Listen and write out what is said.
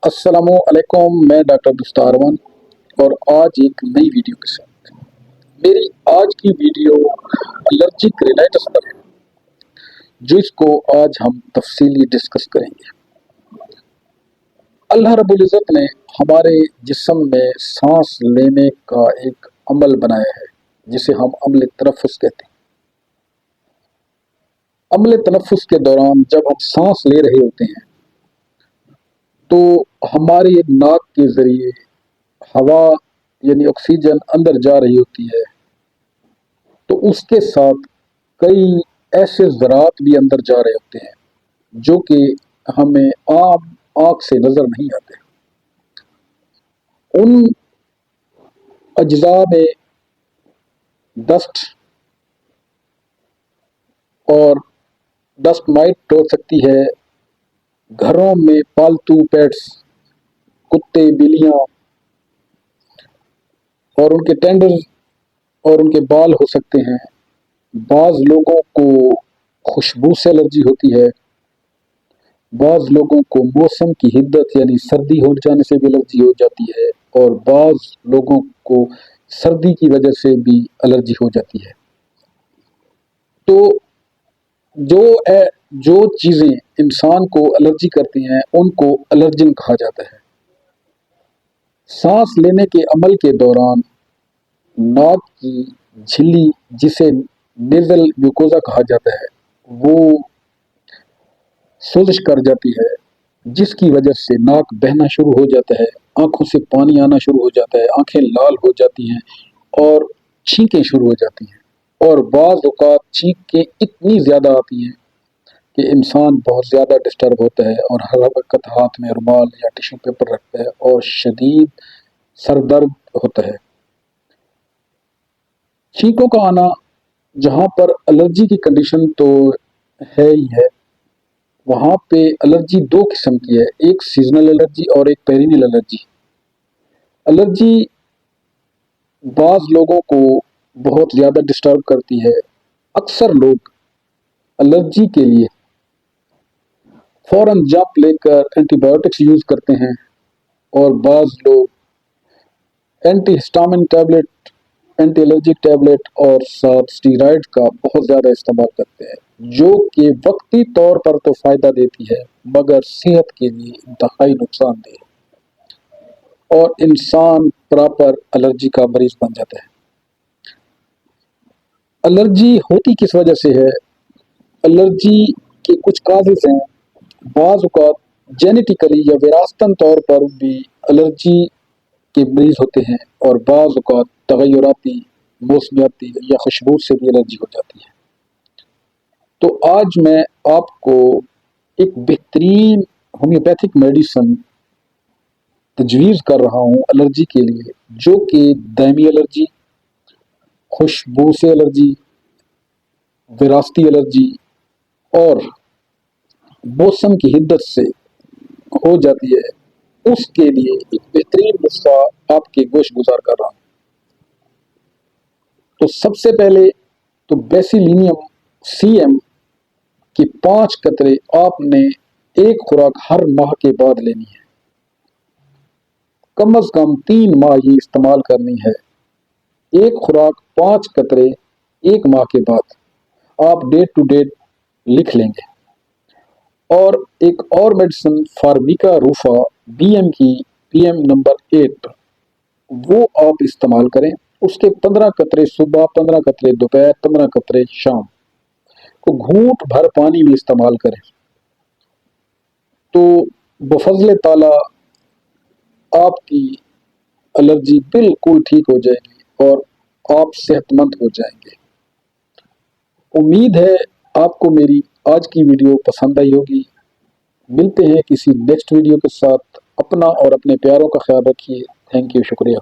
अस्सलामु अलैकुम। मैं डॉक्टर मुस्तारवन और आज एक नई वीडियो के साथ। मेरी आज की वीडियो एलर्जिक रिनाइटिस पर है, जिसको आज हम तफसीली डिस्कस करेंगे। अल्लाह रब्बुल इज़्ज़त ने हमारे जिस्म में सांस लेने का एक अमल बनाया है, जिसे हम अमल तनफ़ुस कहते हैं। अमल तनफ़ुस के दौरान जब हम सांस ले रहे होते हैं तो हमारे नाक के ज़रिए हवा यानी ऑक्सीजन अंदर जा रही होती है, तो उसके साथ कई ऐसे ज़रात भी अंदर जा रहे होते हैं जो कि हमें आम आँख से नज़र नहीं आते। उन अज्जा में डस्ट और डस्ट माइट हो सकती है। घरों में पालतू पेट्स, कुत्ते, बिल्लियाँ और उनके टेंडर और उनके बाल हो सकते हैं। बाज़ लोगों को खुशबू से एलर्जी होती है, बाज़ लोगों को मौसम की हिद्दत यानी सर्दी हो जाने से भी एलर्जी हो जाती है और बाज़ लोगों को सर्दी की वजह से भी एलर्जी हो जाती है। तो जो चीज़ें इंसान को एलर्जी करती हैं उनको एलर्जिन कहा जाता है। सांस लेने के अमल के दौरान नाक की झिल्ली, जिसे नेज़ल म्यूकोज़ा कहा जाता है, वो सोजिश कर जाती है, जिसकी वजह से नाक बहना शुरू हो जाता है, आंखों से पानी आना शुरू हो जाता है, आंखें लाल हो जाती हैं और छींकें शुरू हो जाती हैं। और बाज़ औक़ात छींकें इतनी ज़्यादा आती हैं कि इंसान बहुत ज़्यादा डिस्टर्ब होता है और हर वक़्त हाथ में रुमाल या टिश्यू पेपर रखता है और शदीद सर दर्द होता है। छींकों का आना, जहाँ पर एलर्जी की कंडीशन तो है ही है, वहाँ पे एलर्जी दो किस्म की है, एक सीजनल एलर्जी और एक पेरिनियल एलर्जी। एलर्जी बाज़ लोगों को बहुत ज़्यादा डिस्टर्ब करती है। अक्सर लोग एलर्जी के लिए फ़ौरन जंप लेकर एंटीबायोटिक्स यूज़ करते हैं और बाज़ लोग anti histamine tablet, anti allergic tablet और साथ स्टीरॉयड का बहुत ज़्यादा इस्तेमाल करते हैं, जो कि वक्ती तौर पर तो फ़ायदा देती है मगर सेहत के लिए इंतहाई नुकसानदेह है और इंसान प्रॉपर एलर्जी का मरीज़ बन जाता है। एलर्जी होती किस वजह से है? एलर्जी के कुछ काजेज़ हैं। बाज़ औक़ात जेनेटिकली या विरासतन तौर पर भी एलर्जी के मरीज़ होते हैं और बाज़ औक़ात तग़य्युराती, मौसमियाती या खुशबू से भी एलर्जी हो जाती है। तो आज मैं आपको एक बेहतरीन होम्योपैथिक मेडिसिन तजवीज़ कर रहा हूँ एलर्जी के लिए, जो कि दायमी एलर्जी, खुशबू से एलर्जी, विरासती एलर्जी और मौसम की हिद्दत से हो जाती है, उसके लिए एक बेहतरीन नुस्खा आपके गोश गुजार कर रहा हूँ। तो सबसे पहले तो बेसिलिनियम CM के 5 कतरे आपने एक खुराक हर माह के बाद लेनी है। कम अज़ कम 3 माह ये इस्तेमाल करनी है। एक खुराक 5 कतरे 1 माह के बाद आप डेट टू डेट लिख लेंगे। और एक और मेडिसिन फार्मिका रूफा BM की PM नंबर 8, वो आप इस्तेमाल करें। उसके 15 कतरे सुबह, 15 कतरे दोपहर, 15 कतरे शाम को घूंट भर पानी में इस्तेमाल करें। तो बफज़ल ताला आपकी एलर्जी बिल्कुल ठीक हो जाएगी और आप सेहतमंद हो जाएंगे। उम्मीद है आपको मेरी आज की वीडियो पसंद आई होगी। मिलते हैं किसी नेक्स्ट वीडियो के साथ। अपना और अपने प्यारों का ख्याल रखिए। थैंक यू, शुक्रिया।